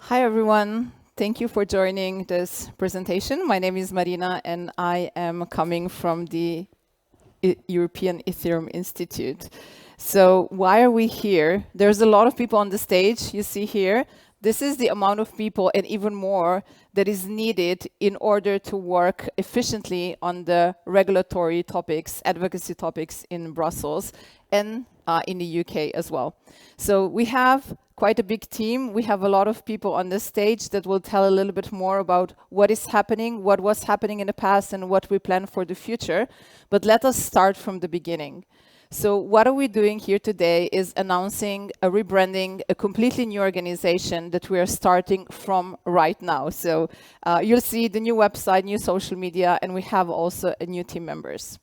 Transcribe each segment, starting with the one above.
Hi, everyone. Thank you for joining this presentation. My name is Marina, and I am coming from the European Ethereum Institute. So why are we here? There's a lot of people on the stage you see here. This is the amount of people and even more that is needed in order to work efficiently on the regulatory topics, advocacy topics in Brussels and in the UK as well. So we have quite a big team. We have a lot of people on the stage that will tell a little bit more about what is happening, what was happening in the past, and what we plan for the future. But let us start from the beginning. So what are we doing here today is announcing a rebranding, a completely new organization that we are starting from right now. So you'll see the new website, new social media, and we have also a new team members.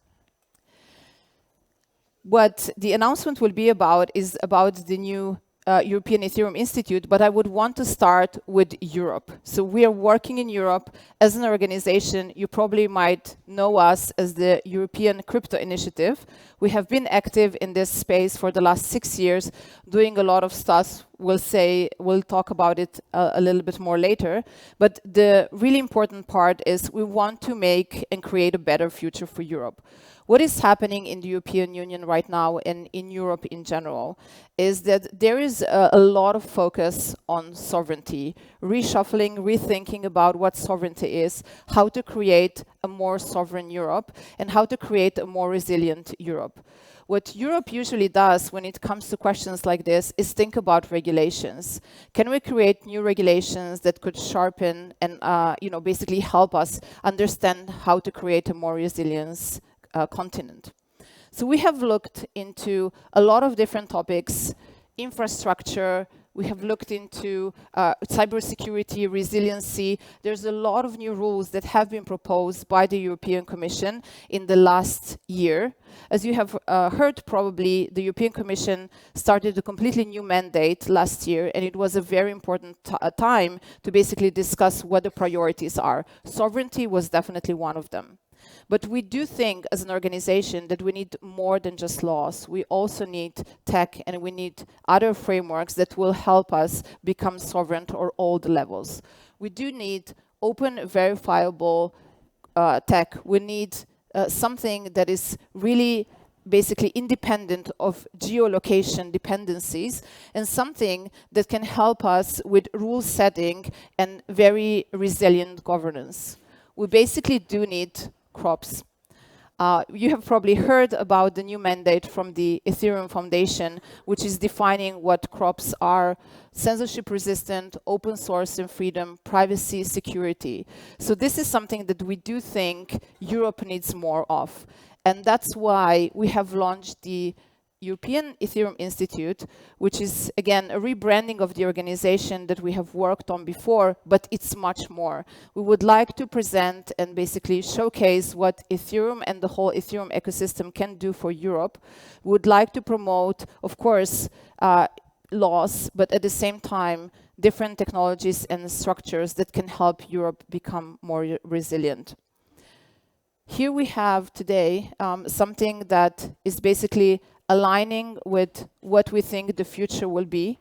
What the announcement will be about is about the new European Ethereum Institute, but I would want to start with Europe. So we are working in Europe as an organization. You probably might know us as the European Crypto Initiative. We have been active in this space for the last 6 years, doing a lot of stuff. We'll talk about it a little bit more later. But the really important part is we want to make and create a better future for Europe. What is happening in the European Union right now and in Europe in general is that there is a lot of focus on sovereignty, reshuffling, rethinking about what sovereignty is, how to create a more sovereign Europe, and how to create a more resilient Europe. What Europe usually does when it comes to questions like this is think about regulations. Can we create new regulations that could sharpen and basically help us understand how to create a more resilient continent? So we have looked into a lot of different topics, infrastructure. We have looked into cybersecurity, resiliency. There's a lot of new rules that have been proposed by the European Commission in the last year. As you have heard, probably, the European Commission started a completely new mandate last year, and it was a very important time to basically discuss what the priorities are. Sovereignty was definitely one of them. But we do think as an organization that we need more than just laws. We also need tech, and we need other frameworks that will help us become sovereign on all the levels. We do need open, verifiable tech. We need something that is really basically independent of geolocation dependencies, and something that can help us with rule setting and very resilient governance. We basically do need crops. You have probably heard about the new mandate from the Ethereum Foundation, which is defining what crops are: censorship resistant, open source and freedom, privacy, security. So this is something that we do think Europe needs more of. And that's why we have launched the European Ethereum Institute, which is, again, a rebranding of the organization that we have worked on before, but it's much more. We would like to present and basically showcase what Ethereum and the whole Ethereum ecosystem can do for Europe. We would like to promote, of course, laws, but at the same time, different technologies and structures that can help Europe become more resilient. Here we have today something that is basically aligning with what we think the future will be,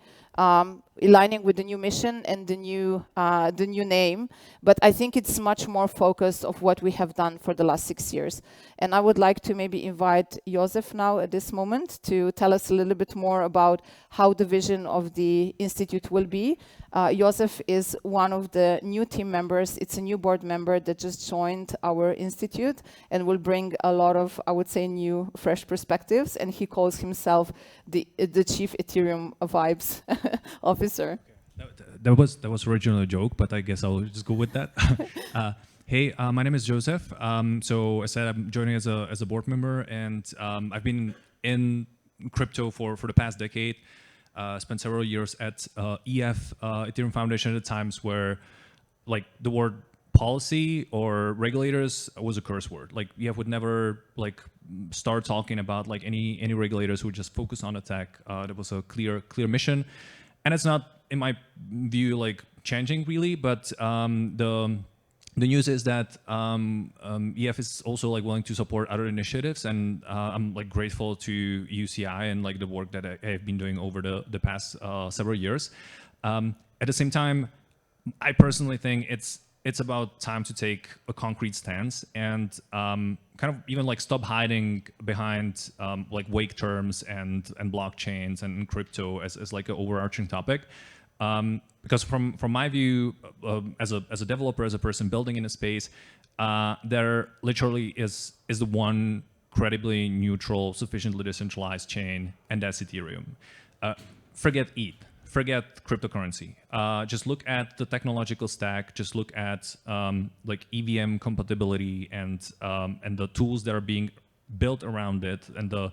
aligning with the new mission and the new name. But I think it's much more focused of what we have done for the last 6 years. And I would like to maybe invite Josef now at this moment to tell us a little bit more about how the vision of the Institute will be. Josef is one of the new team members. It's a new board member that just joined our institute and will bring a lot of, I would say, new, fresh perspectives. And he calls himself the Chief Ethereum Vibes Officer. Okay. That was originally a joke, but I guess I'll just go with that. Hey, my name is Josef. So as I said, I'm joining as a board member, and I've been in crypto for the past decade. Spent several years at Ethereum Foundation at times where, like, the word policy or regulators was a curse word. Like, EF would never start talking about any regulators who would just focus on attack. There was a clear mission, and it's not, in my view, changing really. But the news is that EF is also willing to support other initiatives, and I'm grateful to EUCI and the work that I've been doing over the past several years. At the same time, I personally think it's about time to take a concrete stance and kind of even like stop hiding behind like vague terms and blockchains and crypto as like an overarching topic. Because from my view, as a developer, as a person building in a space, there literally is the one credibly neutral, sufficiently decentralized chain, and that's Ethereum. Forget ETH. Forget cryptocurrency. Just look at the technological stack. Just look at like EVM compatibility and the tools that are being built around it, and the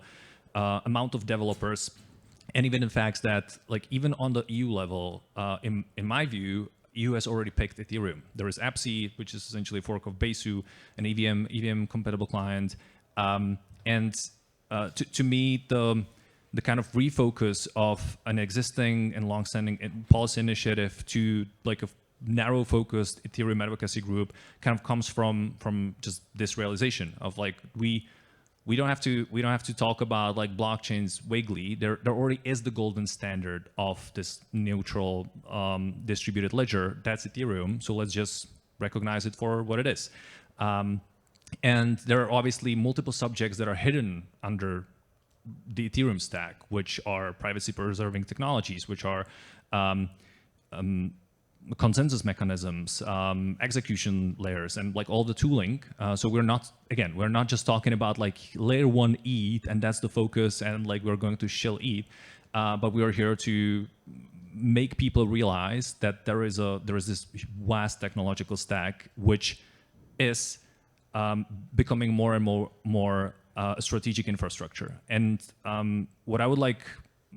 amount of developers, and even the fact that like even on the EU level, in my view, EU has already picked Ethereum. There is AppSeed, which is essentially a fork of Besu, an EVM compatible client, and to me the kind of refocus of an existing and long-standing policy initiative to like a narrow focused Ethereum advocacy group kind of comes from just this realization of like we don't have to talk about like blockchains vaguely. There already is the golden standard of this neutral distributed ledger. That's Ethereum. So let's just recognize it for what it is. And there are obviously multiple subjects that are hidden under the Ethereum stack, which are privacy-preserving technologies, which are consensus mechanisms, execution layers, and like all the tooling. So we're not just talking about like layer 1 ETH, and that's the focus, and like we're going to shill ETH, but we are here to make people realize that there is this vast technological stack which is becoming more and more strategic infrastructure. And what I would like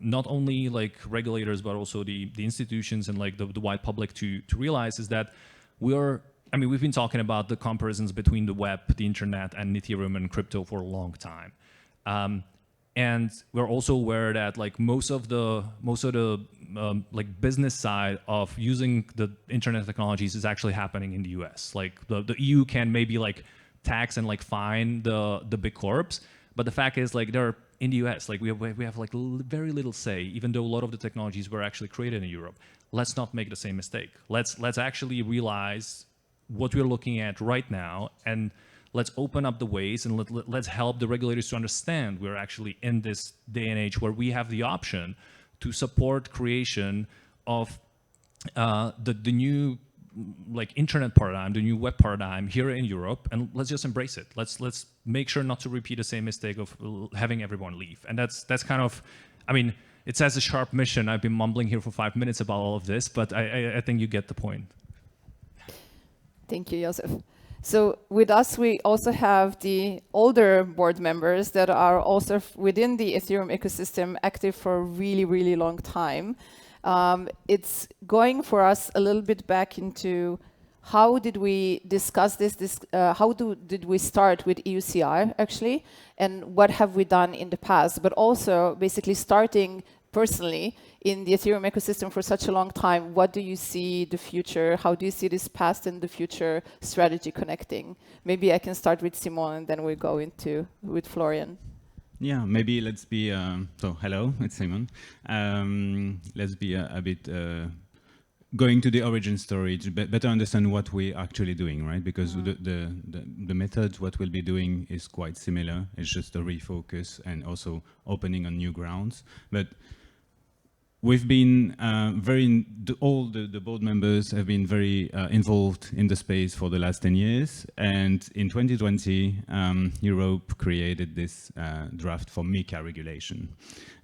not only like regulators but also the institutions and like the wide public to realize is that we've been talking about the comparisons between the web, the internet, and Ethereum and crypto for a long time. And we're also aware that like most of the like business side of using the internet technologies is actually happening in the US. Like the EU can maybe like tax and like fine the big corps, but the fact is like they're in the US, like we have like very little say, even though a lot of the technologies were actually created in Europe. Let's not make the same mistake. Let's actually realize what we're looking at right now, and let's open up the ways, and let's help the regulators to understand we're actually in this day and age where we have the option to support creation of the new like internet paradigm, the new web paradigm here in Europe, and let's just embrace it. Let's make sure not to repeat the same mistake of having everyone leave. And that's kind of, I mean, it says a sharp mission. I've been mumbling here for 5 minutes about all of this, but I think you get the point. Thank you, Josef. So with us, we also have the older board members that are also within the Ethereum ecosystem active for a really, really long time. It's going for us a little bit back into how did we discuss this how did we start with EUCI actually, and what have we done in the past, but also basically starting personally in the Ethereum ecosystem for such a long time. What do you see the future? How do you see this past and the future strategy connecting? Maybe I can start with Simon and then we go into with Florian. Yeah, maybe let's be, so hello, it's Simon. Let's be a bit going to the origin story to better understand what we're actually doing, right? Because the method, what we'll be doing is quite similar. It's just a refocus and also opening on new grounds. But we've been all the board members have been very involved in the space for the last 10 years. And in 2020, Europe created this draft for MiCA regulation.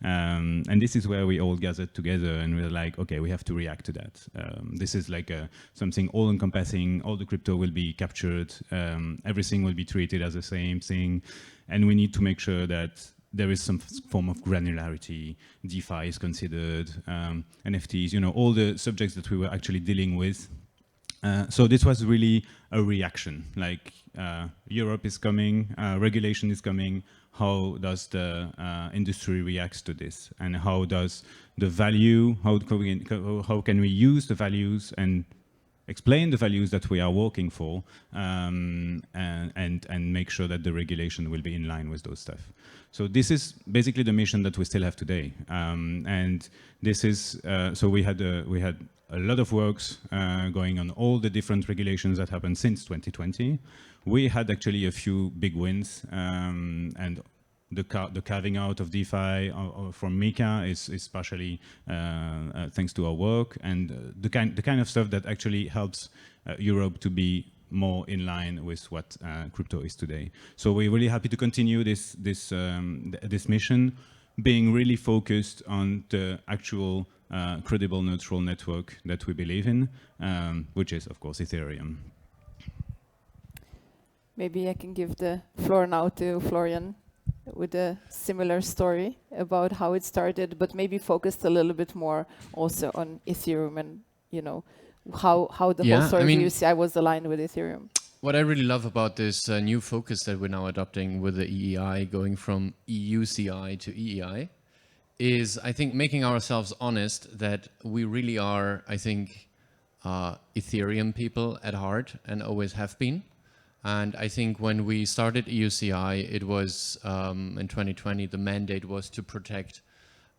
And this is where we all gathered together and we're like, okay, we have to react to that. This is like something all-encompassing. All the crypto will be captured. Everything will be treated as the same thing. And we need to make sure that there is some form of granularity, DeFi is considered, NFTs, you know, all the subjects that we were actually dealing with. So this was really a reaction, like Europe is coming, regulation is coming, how does the industry react to this? And how does the value, how can we use the values and explain the values that we are working for, and make sure that the regulation will be in line with those stuff. So this is basically the mission that we still have today. And this is, so we had a lot of works going on all the different regulations that happened since 2020. We had actually a few big wins, and the carving out of DeFi from MiCA is partially thanks to our work, and the kind of stuff that actually helps Europe to be more in line with what crypto is today. So we're really happy to continue this mission, being really focused on the actual credible neutral network that we believe in, which is of course Ethereum. Maybe I can give the floor now to Florian with a similar story about how it started, but maybe focused a little bit more also on Ethereum and, you know, how the whole story of EUCI was aligned with Ethereum. What I really love about this new focus that we're now adopting with the EEI, going from EUCI to EEI, is I think making ourselves honest that we really are, I think, Ethereum people at heart and always have been. And I think when we started EUCI, it was in 2020, the mandate was to protect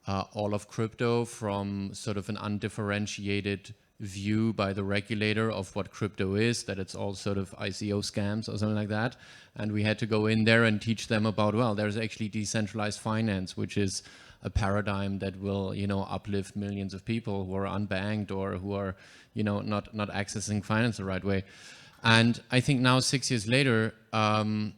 all of crypto from sort of an undifferentiated view by the regulator of what crypto is, that it's all sort of ICO scams or something like that. And we had to go in there and teach them about, well, there's actually decentralized finance, which is a paradigm that will, you know, uplift millions of people who are unbanked or who are, you know, not accessing finance the right way. And I think now, 6 years later, you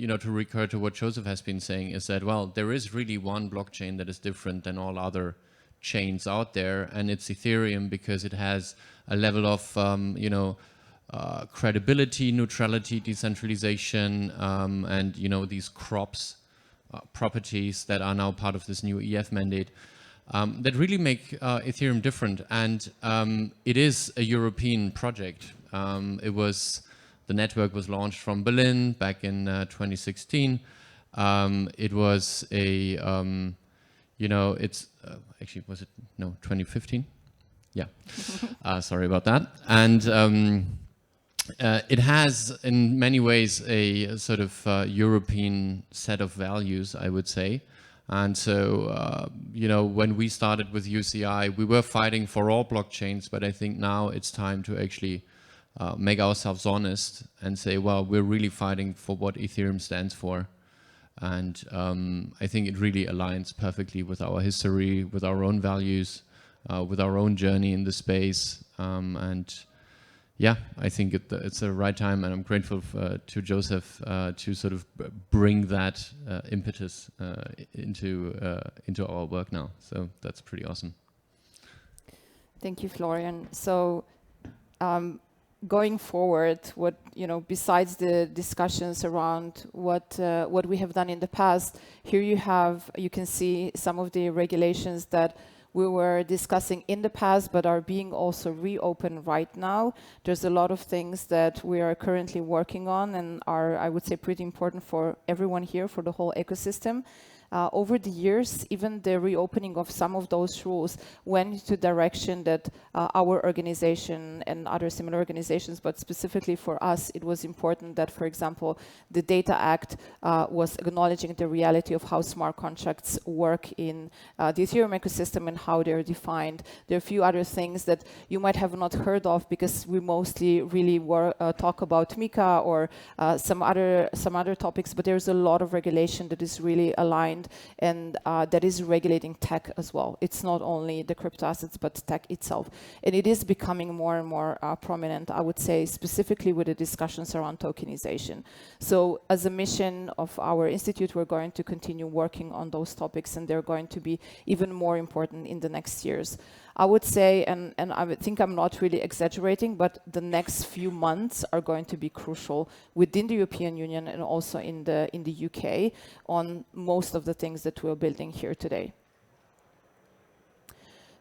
know, to recur to what Josef has been saying is that, well, there is really one blockchain that is different than all other chains out there, and it's Ethereum because it has a level of, you know, credibility, neutrality, decentralization, and, you know, these properties that are now part of this new EF mandate. That really make Ethereum different, and it is a European project. The network was launched from Berlin back in 2016. It was a, you know, it's actually, was it, no, 2015? Yeah, sorry about that. And it has in many ways a sort of European set of values, I would say. And so, you know, when we started with UCI, we were fighting for all blockchains, but I think now it's time to actually make ourselves honest and say, well, we're really fighting for what Ethereum stands for. And I think it really aligns perfectly with our history, with our own values, with our own journey in the space. And yeah, I think it's the right time, and I'm grateful to Josef to sort of bring that impetus into our work now. So that's pretty awesome. Thank you, Florian. So going forward, what, you know, besides the discussions around what we have done in the past, here you can see some of the regulations that we were discussing in the past, but are being also reopened right now. There's a lot of things that we are currently working on and are, I would say, pretty important for everyone here, for the whole ecosystem. Over the years, even the reopening of some of those rules went into direction that our organization and other similar organizations, but specifically for us, it was important that, for example, the Data Act was acknowledging the reality of how smart contracts work in the Ethereum ecosystem and how they're defined. There are a few other things that you might have not heard of because we mostly really talk about MiCA or some other topics, but there's a lot of regulation that is really aligned and that is regulating tech as well. It's not only the crypto assets, but tech itself. And it is becoming more and more prominent, I would say, specifically with the discussions around tokenization. So as a mission of our institute, we're going to continue working on those topics, and they're going to be even more important in the next years. I would say, and I think I'm not really exaggerating, but the next few months are going to be crucial within the European Union and also in the UK on most of the things that we're building here today.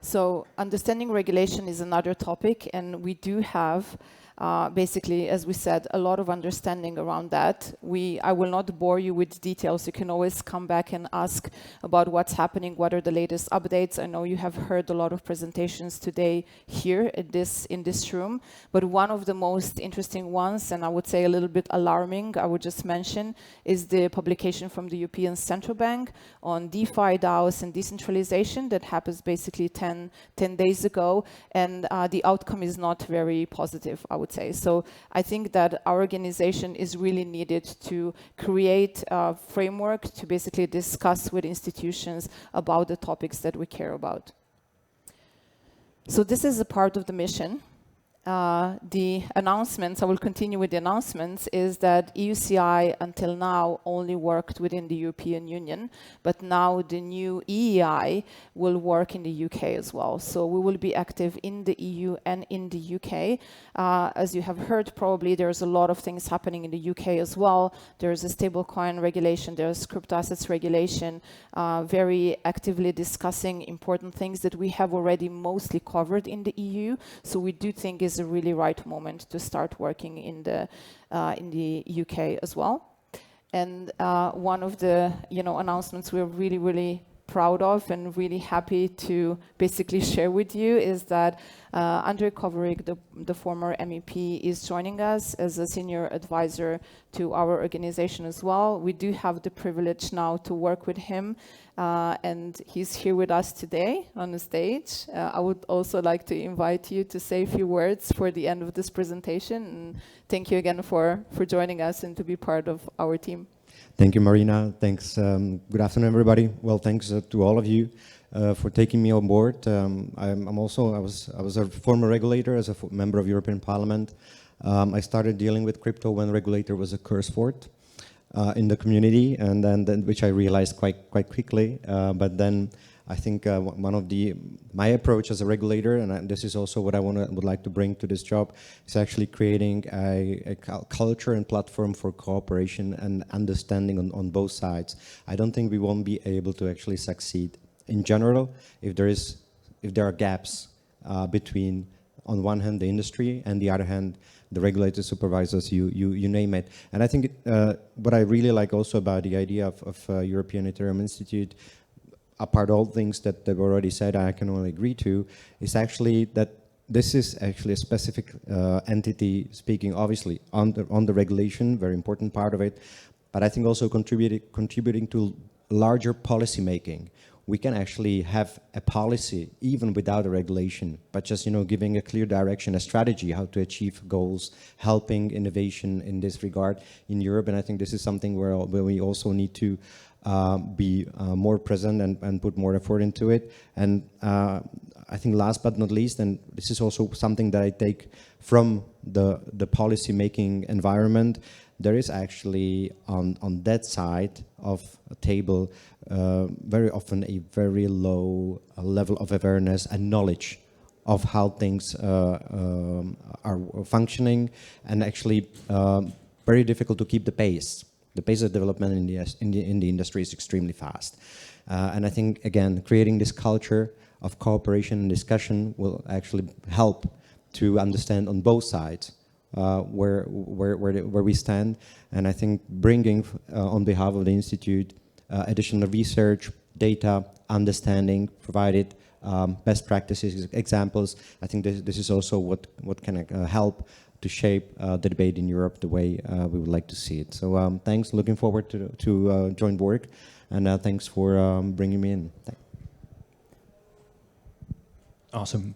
So understanding regulation is another topic, and we do have basically, as we said, a lot of understanding around that. I will not bore you with details. You can always come back and ask about what's happening, what are the latest updates. I know you have heard a lot of presentations today here in this room, but one of the most interesting ones, and I would say a little bit alarming, I would just mention, is the publication from the European Central Bank on DeFi, DAOs, and decentralization that happens basically 10 days ago, and the outcome is not very positive, I would say. So I think that our organization is really needed to create a framework to basically discuss with institutions about the topics that we care about. So this is a part of the mission. The announcements, I will continue with the announcements, is that EUCI until now only worked within the European Union, but now the new EEI will work in the UK as well. So we will be active in the EU and in the UK. As you have heard, probably there's a lot of things happening in the UK as well. There's a stablecoin regulation, there's crypto assets regulation, very actively discussing important things that we have already mostly covered in the EU. So we do think is a really right moment to start working in the UK as well. And one of the announcements we're really proud of and really happy to basically share with you is that Andrej Kovarik, the former MEP, is joining us as a senior advisor to our organization as well. We do have the privilege now to work with him, and he's here with us today on the stage. I would also like to invite you to say a few words for the end of this presentation, and thank you again for joining us and to be part of our team. Thank you, Marina. Thanks. Good afternoon, everybody. Well, thanks to all of you for taking me on board. I was a former regulator as a member of European Parliament. I started dealing with crypto when regulator was a curse word in the community, and then which I realized quite quickly. But then I think my approach as a regulator, and this is also what I would like to bring to this job, is actually creating a culture and platform for cooperation and understanding on both sides. I don't think we won't be able to actually succeed in general if there are gaps between, on one hand, the industry, and the other hand, the regulators, supervisors, you name it. And I think what I really like also about the idea of European Ethereum Institute, apart all things that they've already said, I can only agree to, is actually that this is actually a specific entity speaking obviously on the regulation, very important part of it, but I think also contributing to larger policy making. We can actually have a policy even without a regulation, but just giving a clear direction, a strategy how to achieve goals, helping innovation in this regard in Europe. And I think this is something where we also need to be more present and put more effort into it. And I think last but not least, and this is also something that I take from the policy making environment, there is actually on that side of a table very often a very low level of awareness and knowledge of how things are functioning, and actually very difficult to keep the pace. The pace of development in the industry is extremely fast. And I think, again, creating this culture of cooperation and discussion will actually help to understand on both sides where we stand. And I think bringing, on behalf of the Institute, additional research, data, understanding, provided best practices, examples, I think this is also what can help to shape the debate in Europe the way we would like to see it. So thanks, looking forward to join work, and thanks for bringing me in. Awesome.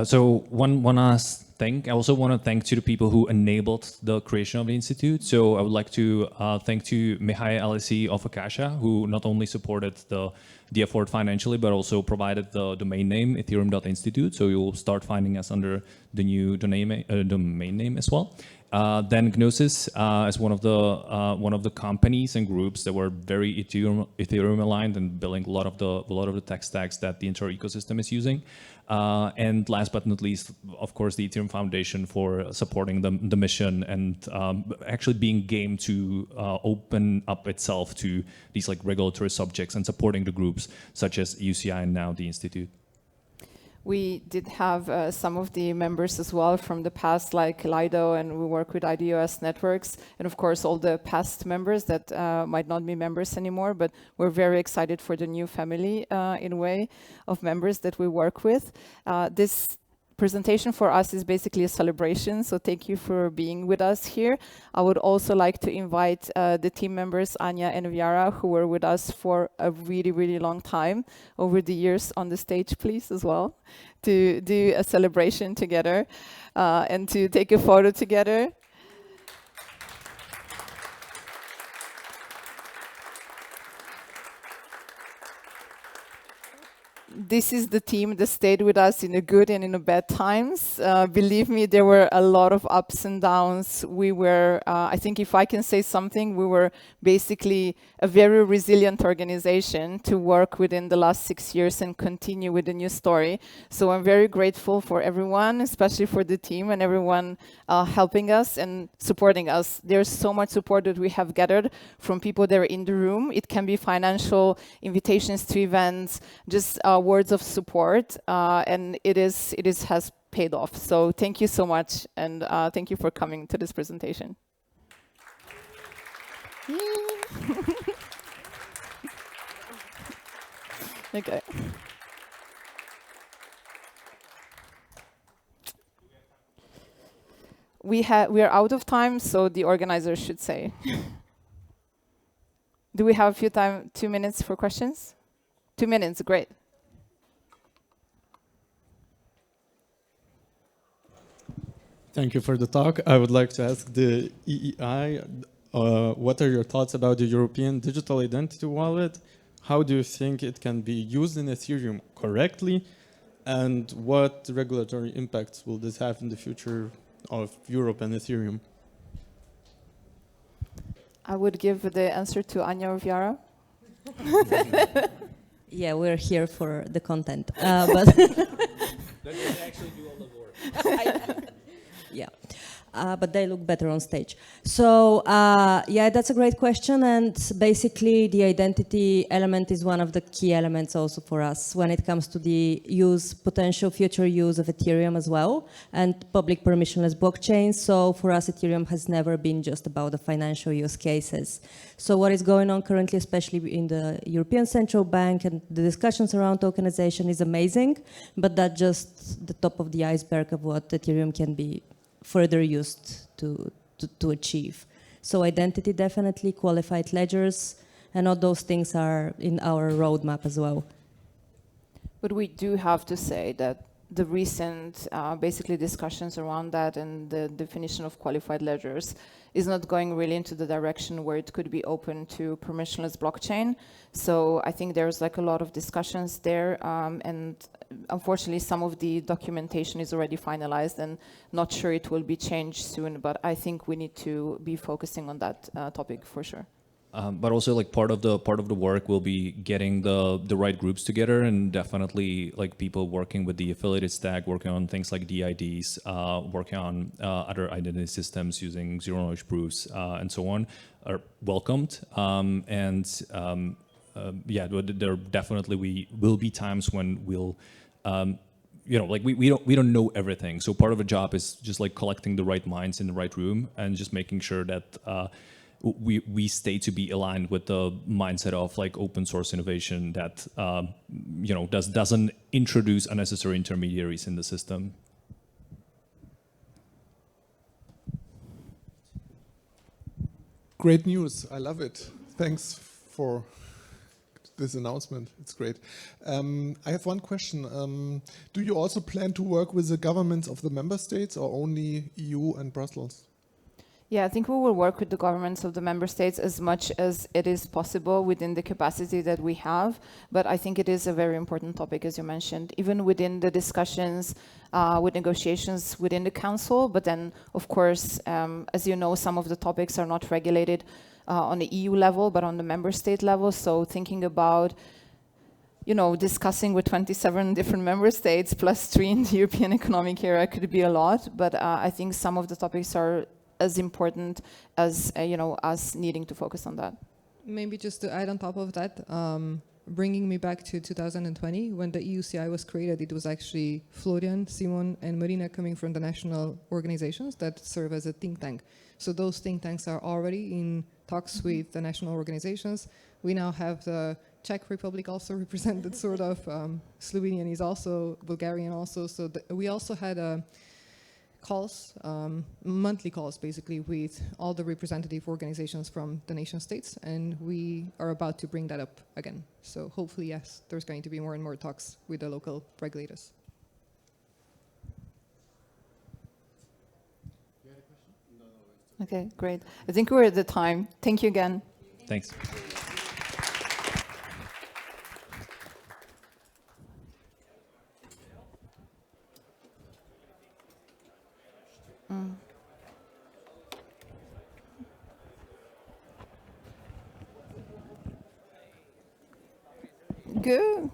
So one last thing. I also want to thank to the people who enabled the creation of the Institute. So I would like to thank to Mihai Alesi of Akasha, who not only supported the effort financially, but also provided the domain name ethereum.institute. So you'll start finding us under the new domain name as well. Then Gnosis as one of the companies and groups that were very Ethereum aligned and building a lot of the tech stacks that the entire ecosystem is using. And last but not least, of course, the Ethereum Foundation for supporting the mission and actually being game to open up itself to these like regulatory subjects and supporting the groups such as EUCI and now the Institute. We did have some of the members as well from the past, like Lido, and we work with IDOS networks, and of course all the past members that might not be members anymore, but we're very excited for the new family in a way of members that we work with. This presentation for us is basically a celebration, so thank you for being with us here. I would also like to invite the team members, Anya and Viara, who were with us for a really, really long time over the years on the stage, please, as well, to do a celebration together and to take a photo together. This is the team that stayed with us in the good and in the bad times. Believe me, there were a lot of ups and downs. We were, I think if I can say something, we were basically a very resilient organization to work within the last 6 years and continue with the new story. So I'm very grateful for everyone, especially for the team and everyone helping us and supporting us. There's so much support that we have gathered from people that are in the room. It can be financial, invitations to events, just words of support, and it has paid off. So thank you so much, and thank you for coming to this presentation. Okay. We are out of time, so the organizer should say. Do we have a few 2 minutes for questions? 2 minutes, great. Thank you for the talk. I would like to ask the EEI, what are your thoughts about the European Digital Identity Wallet? How do you think it can be used in Ethereum correctly? And what regulatory impacts will this have in the future of Europe and Ethereum? I would give the answer to Anya or Viara. Yeah, we're here for the content. But They actually do all the work. yeah, but they look better on stage. So yeah, that's a great question, and basically the identity element is one of the key elements also for us when it comes to the potential future use of Ethereum as well, and public permissionless blockchains. So for us, Ethereum has never been just about the financial use cases. So what is going on currently, especially in the European Central Bank, and the discussions around tokenization is amazing, but that's just the top of the iceberg of what Ethereum can be further used to achieve. So identity definitely, qualified ledgers, and all those things are in our roadmap as well. But we do have to say that the recent basically discussions around that and the definition of qualified ledgers is not going really into the direction where it could be open to permissionless blockchain. So I think there's like a lot of discussions there, and unfortunately some of the documentation is already finalized and not sure it will be changed soon, but I think we need to be focusing on that topic for sure. But also, like, part of the work will be getting the right groups together, and definitely like people working with the affiliated stack, working on things like DIDs, working on other identity systems using zero-knowledge proofs and so on, are welcomed. Yeah, there definitely will be times when we'll you know, like we don't know everything. So part of the job is just like collecting the right minds in the right room and just making sure that we stay to be aligned with the mindset of like open source innovation that you know doesn't introduce unnecessary intermediaries in the system. Great news! I love it. Thanks for this announcement. It's great. I have one question. Do you also plan to work with the governments of the member states, or only EU and Brussels? Yeah, I think we will work with the governments of the member states as much as it is possible within the capacity that we have. But I think it is a very important topic, as you mentioned, even within the discussions with negotiations within the council. But then, of course, as you know, some of the topics are not regulated on the EU level, but on the member state level. So thinking about, you know, discussing with 27 different member states plus 3 in the European economic area could be a lot. But I think some of the topics are as important as you know, us needing to focus on that. Maybe just to add on top of that, bringing me back to 2020 when the EUCI was created. It was actually Florian, Simon, and Marina coming from the national organizations that serve as a think tank. So those think tanks are already in talks with the national organizations. We now have the Czech Republic also represented, sort of. Slovenian is also, Bulgarian also. So we also had calls, monthly calls basically, with all the representative organizations from the nation states, and we are about to bring that up again. So hopefully, yes, there's going to be more and more talks with the local regulators. Okay, great. I think we're at the time. Thank you again. Thanks. Good.